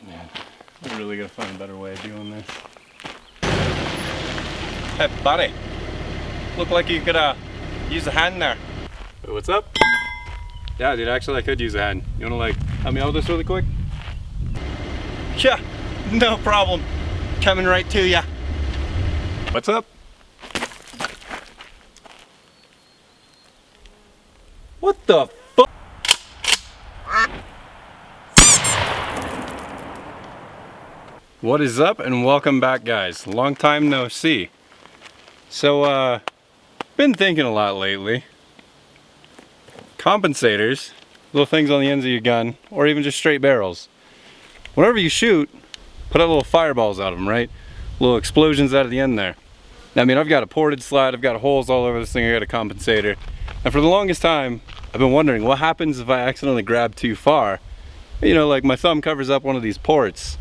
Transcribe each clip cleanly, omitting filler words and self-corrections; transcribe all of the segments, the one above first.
Man, I really gotta find a better way of doing this. Hey, buddy. Look like you could use a hand there. Wait, what's up? Yeah, dude, actually I could use a hand. You wanna like help me out with this really quick? Yeah, no problem. Coming right to ya. What's up? What the fuck? What is up and welcome back, guys. Long time no see. So been thinking a lot lately. Compensators, little things on the ends of your gun, or even just straight barrels. Whenever you shoot, put out little fireballs out of them, right? Little explosions out of the end there. Now, I mean, I've got a ported slide, I've got holes all over this thing, I got a compensator. And for the longest time, I've been wondering what happens if I accidentally grab too far. You know, like my thumb covers up one of these ports.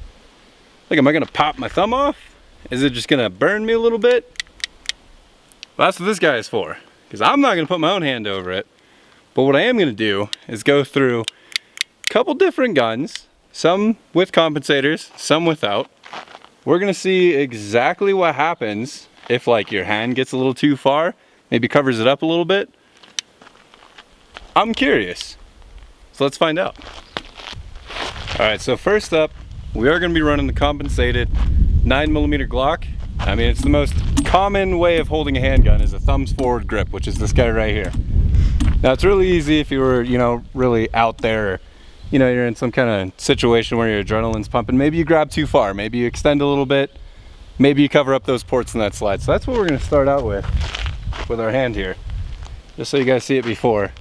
Like, am I gonna pop my thumb off? Is it just gonna burn me a little bit? Well, that's what this guy is for. Because I'm not gonna put my own hand over it. But what I am gonna do is go through a couple different guns, some with compensators, some without. We're gonna see exactly what happens if like your hand gets a little too far, maybe covers it up a little bit. I'm curious. So let's find out. All right, so first up, we are going to be running the compensated 9mm Glock. I mean, it's the most common way of holding a handgun is a thumbs forward grip, which is this guy right here. Now, it's really easy if you were, you know, really out there, or, you know, you're in some kind of situation where your adrenaline's pumping. Maybe you grab too far, maybe you extend a little bit, maybe you cover up those ports in that slide. So that's what we're going to start out with our hand here, just so you guys see it before.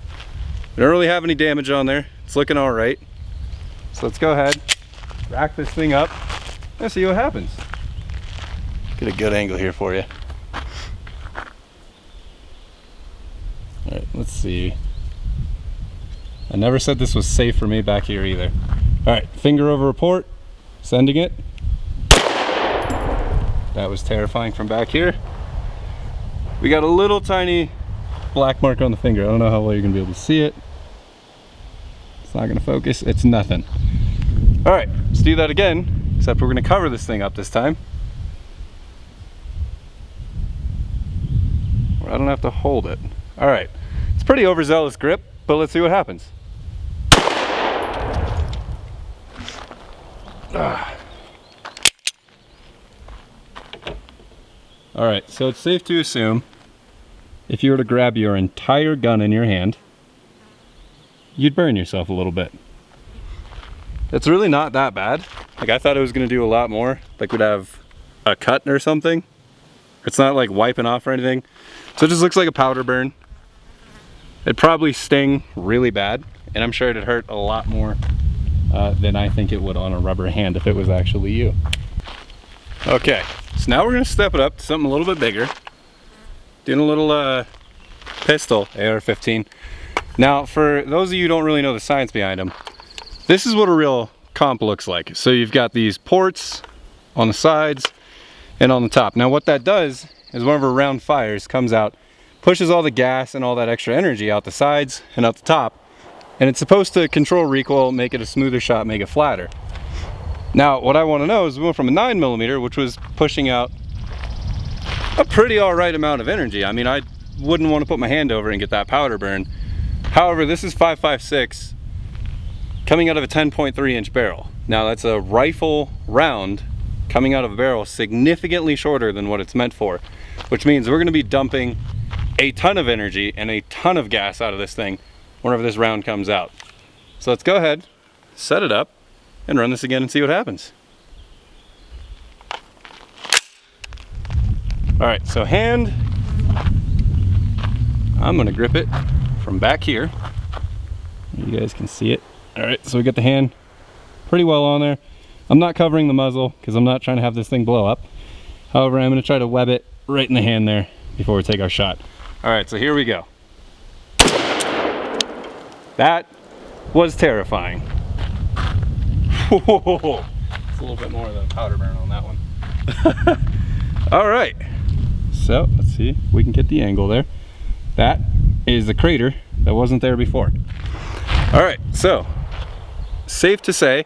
We don't really have any damage on there. It's looking all right. So let's go ahead, rack this thing up, and see what happens. Get a good angle here for you. All right, let's see. I never said this was safe for me back here either. All right, finger over a port, sending it. That was terrifying from back here. We got a little tiny black mark on the finger. I don't know how well you're gonna be able to see it. It's not gonna focus, it's nothing. All right, let's do that again, except we're gonna cover this thing up this time. I don't have to hold it. All right, it's a pretty overzealous grip, but let's see what happens. All right, so it's safe to assume if you were to grab your entire gun in your hand, you'd burn yourself a little bit. It's really not that bad. Like, I thought it was gonna do a lot more. Like we'd have a cut or something. It's not like wiping off or anything. So it just looks like a powder burn. It'd probably sting really bad, and I'm sure it'd hurt a lot more than I think it would on a rubber hand if it was actually you. Okay, so now we're gonna step it up to something a little bit bigger. Doing a little pistol, AR-15. Now, for those of you who don't really know the science behind them, this is what a real comp looks like. So you've got these ports on the sides and on the top. Now what that does is whenever a round fires, comes out, pushes all the gas and all that extra energy out the sides and out the top, and it's supposed to control recoil, make it a smoother shot, make it flatter. Now what I want to know is we went from a 9mm, which was pushing out a pretty alright amount of energy. I mean, I wouldn't want to put my hand over and get that powder burn. However, this is 5.56 coming out of a 10.3 inch barrel. Now that's a rifle round coming out of a barrel significantly shorter than what it's meant for, which means we're going to be dumping a ton of energy and a ton of gas out of this thing whenever this round comes out. So let's go ahead, set it up, and run this again and see what happens. All right, so hand, I'm going to grip it from back here. You guys can see it. All right, so we got the hand pretty well on there. I'm not covering the muzzle because I'm not trying to have this thing blow up. However, I'm going to try to web it right in the hand there before we take our shot. All right, so here we go. That was terrifying. Whoa. It's a little bit more of a powder burn on that one. All right, so let's see if we can get the angle there. That is the crater that wasn't there before. All right, so safe to say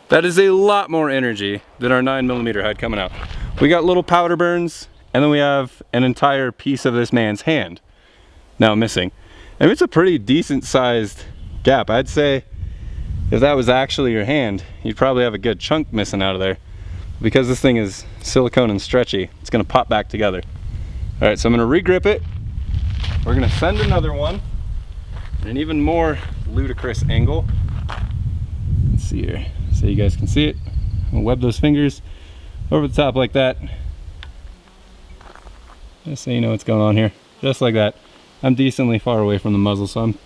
That is a lot more energy than our 9mm had coming out. We got little powder burns, and then we have an entire piece of this man's hand now missing. And it's a pretty decent sized gap. I'd say if that was actually your hand, you'd probably have a good chunk missing out of there. Because this thing is silicone and stretchy, it's gonna pop back together. All right, so I'm gonna regrip it. We're gonna send another one at an even more ludicrous angle. Let's see here, so you guys can see it. I'll web those fingers over the top like that. Just so you know what's going on here. Just like that. I'm decently far away from the muzzle, so I'm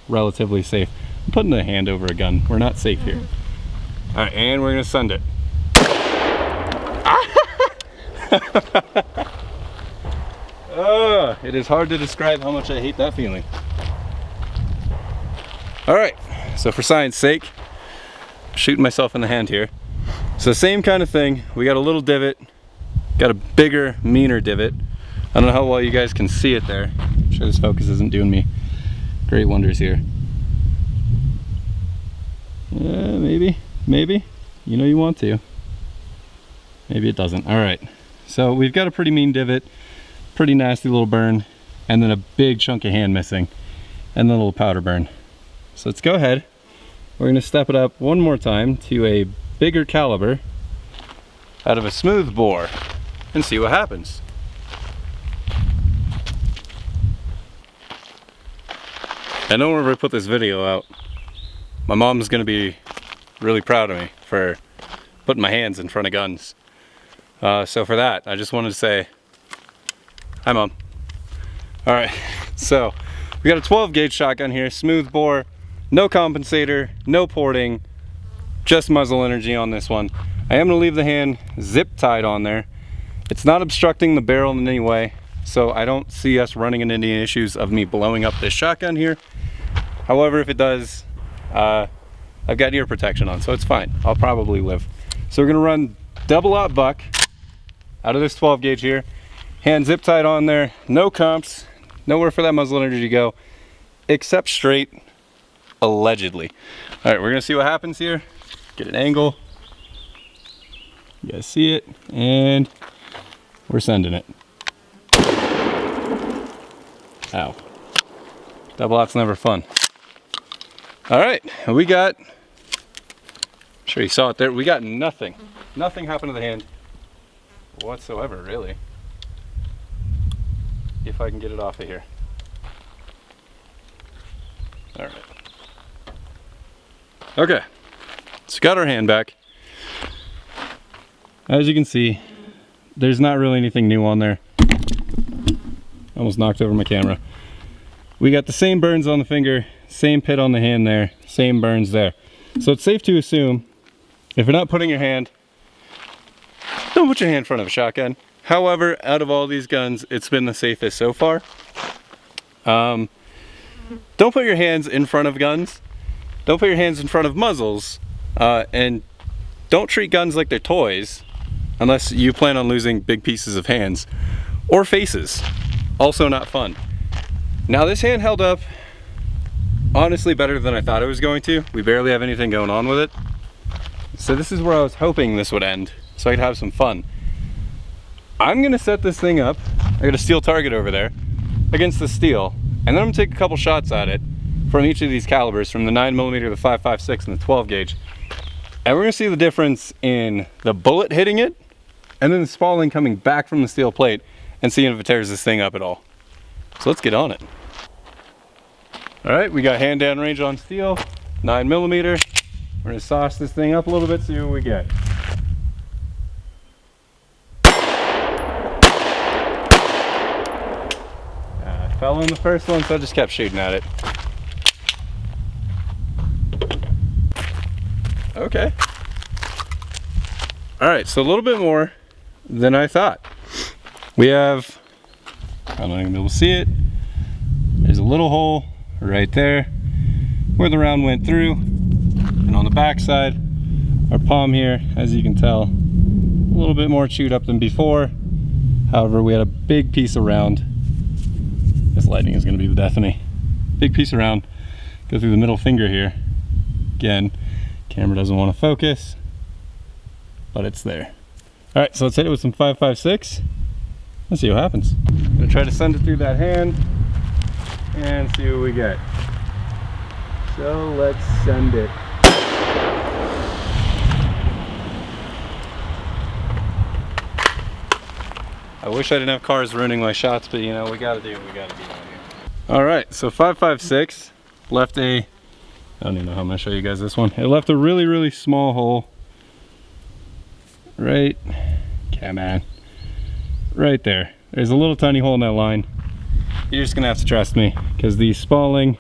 relatively safe. I'm putting the hand over a gun. We're not safe here. All right, and we're gonna send it. Oh, it is hard to describe how much I hate that feeling. All right, so for science sake, I'm shooting myself in the hand here. So same kind of thing. We got a little divot, got a bigger, meaner divot. I don't know how well you guys can see it there. I'm sure this focus isn't doing me great wonders here. Maybe. You know you want to. Maybe it doesn't. All right, so we've got a pretty mean divot, pretty nasty little burn, and then a big chunk of hand missing, and then a little powder burn. So let's go ahead. We're gonna step it up one more time to a bigger caliber out of a smooth bore and see what happens. I know whenever I put this video out, my mom's gonna be really proud of me for putting my hands in front of guns. So for that, I just wanted to say, hi Mom. All right, so we got a 12 gauge shotgun here, smooth bore, no compensator, no porting, just muzzle energy on this one. I am gonna leave the hand zip tied on there. It's not obstructing the barrel in any way, so I don't see us running into any issues of me blowing up this shotgun here. However, if it does, I've got ear protection on, so it's fine. I'll probably live. So we're gonna run double aught buck out of this 12 gauge here. Hand zip tied on there, no comps, nowhere for that muzzle energy to go, except straight, allegedly. All right, we're gonna see what happens here. Get an angle. You guys see it, and we're sending it. Ow. Double aught's never fun. All right, we got, I'm sure you saw it there, we got nothing. Nothing happened to the hand whatsoever, really. If I can get it off of here. All right. Okay, so got our hand back. As you can see, there's not really anything new on there. Almost knocked over my camera. We got the same burns on the finger, same pit on the hand there, same burns there. So it's safe to assume, if you're not putting your hand, don't put your hand in front of a shotgun. However, out of all these guns, it's been the safest so far. Don't put your hands in front of guns. Don't put your hands in front of muzzles. And don't treat guns like they're toys, unless you plan on losing big pieces of hands or faces. Also not fun. Now this hand held up honestly better than I thought it was going to. We barely have anything going on with it. So this is where I was hoping this would end, so I could have some fun. I'm gonna set this thing up, I got a steel target over there, against the steel, and then I'm gonna take a couple shots at it from each of these calibers, from the 9mm, the 5.56, and the 12 gauge. And we're gonna see the difference in the bullet hitting it, and then the Spalling coming back from the steel plate, and seeing if it tears this thing up at all. So let's get on it. All right, we got hand down range on steel, 9mm. We're gonna sauce this thing up a little bit, see what we get. Fell in the first one, so I just kept shooting at it. Okay. All right, so a little bit more than I thought. We have, I'm not gonna be able to see it. There's a little hole right there where the round went through. And on the back side, our palm here, as you can tell, a little bit more chewed up than before. However, we had a big piece of round. This lighting is gonna be the death of me. Big piece of round, go through the middle finger here. Again, camera doesn't wanna focus. but it's there. All right, so let's hit it with some 5.56. Let's see what happens. I'm gonna try to send it through that hand and see what we get. So let's send it. I wish I didn't have cars ruining my shots, but you know, we gotta do what we gotta do out here. All right, so 5.56 left a, I don't even know how I'm gonna show you guys this one. It left a really, really small hole. Right, come on. Right there. There's a little tiny hole in that line. You're just gonna have to trust me, because the Spalling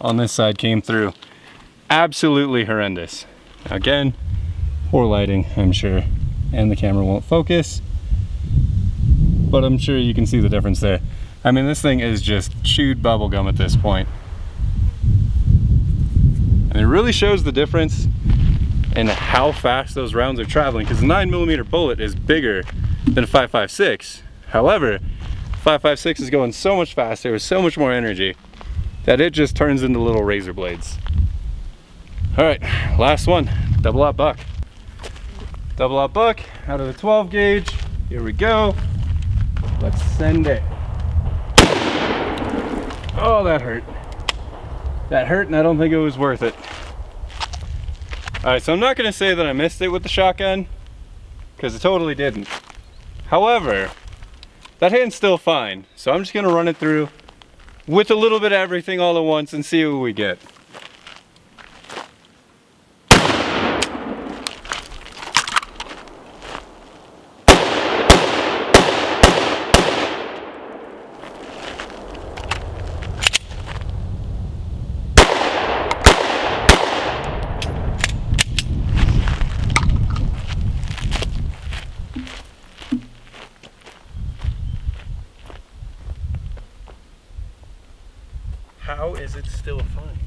on this side came through absolutely horrendous. Now again, poor lighting, I'm sure, and the camera won't focus, but I'm sure you can see the difference there. I mean, this thing is just chewed bubble gum at this point. And it really shows the difference in how fast those rounds are traveling, because the 9mm bullet is bigger than a 5.56. However, 5.56 is going so much faster with so much more energy that it just turns into little razor blades. All right, last one, double aught buck. Double aught buck out of the 12 gauge. Here we go. Let's send it. Oh, that hurt. That hurt, and I don't think it was worth it. All right, so I'm not gonna say that I missed it with the shotgun, because it totally didn't. However, that hand's still fine, so I'm just gonna run it through with a little bit of everything all at once and see what we get. How is it still fine?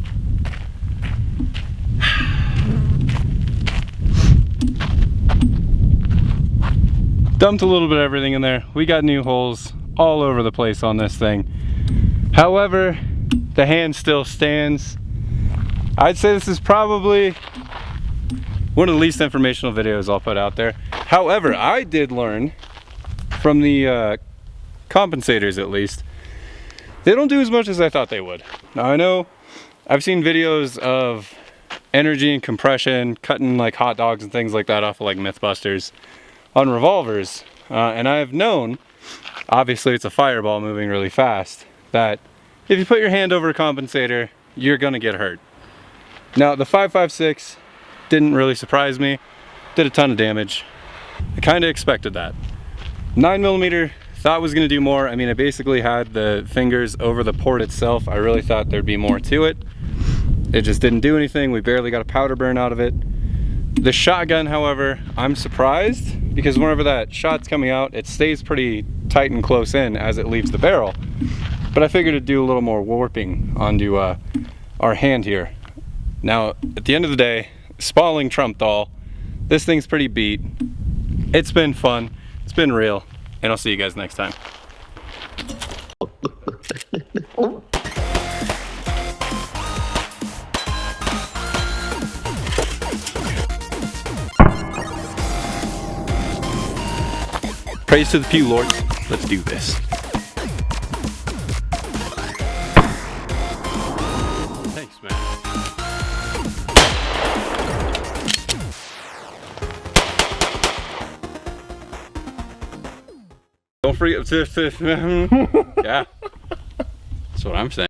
Dumped a little bit of everything in there. We got new holes all over the place on this thing. However, the hand still stands. I'd say this is probably one of the least informational videos I'll put out there. However, I did learn from the compensators, at least, they don't do as much as I thought they would. Now I know I've seen videos of energy and compression, cutting like hot dogs and things like that off of like Mythbusters on revolvers. And I've known, obviously it's a fireball moving really fast, that if you put your hand over a compensator, you're gonna get hurt. Now the 5.56 didn't really surprise me, did a ton of damage. I kinda expected that. 9mm, thought was gonna do more. I mean, I basically had the fingers over the port itself. I really thought there'd be more to it. It just didn't do anything. We barely got a powder burn out of it. The shotgun, however, I'm surprised, because whenever that shot's coming out, it stays pretty tight and close in as it leaves the barrel. But I figured it'd do a little more warping onto our hand here. Now, at the end of the day, Spalling trumped all. This thing's pretty beat. It's been fun. It's been real. And I'll see you guys next time. Praise to the few, Lord. Let's do this. Thanks, man. Don't forget to, yeah, that's what I'm saying.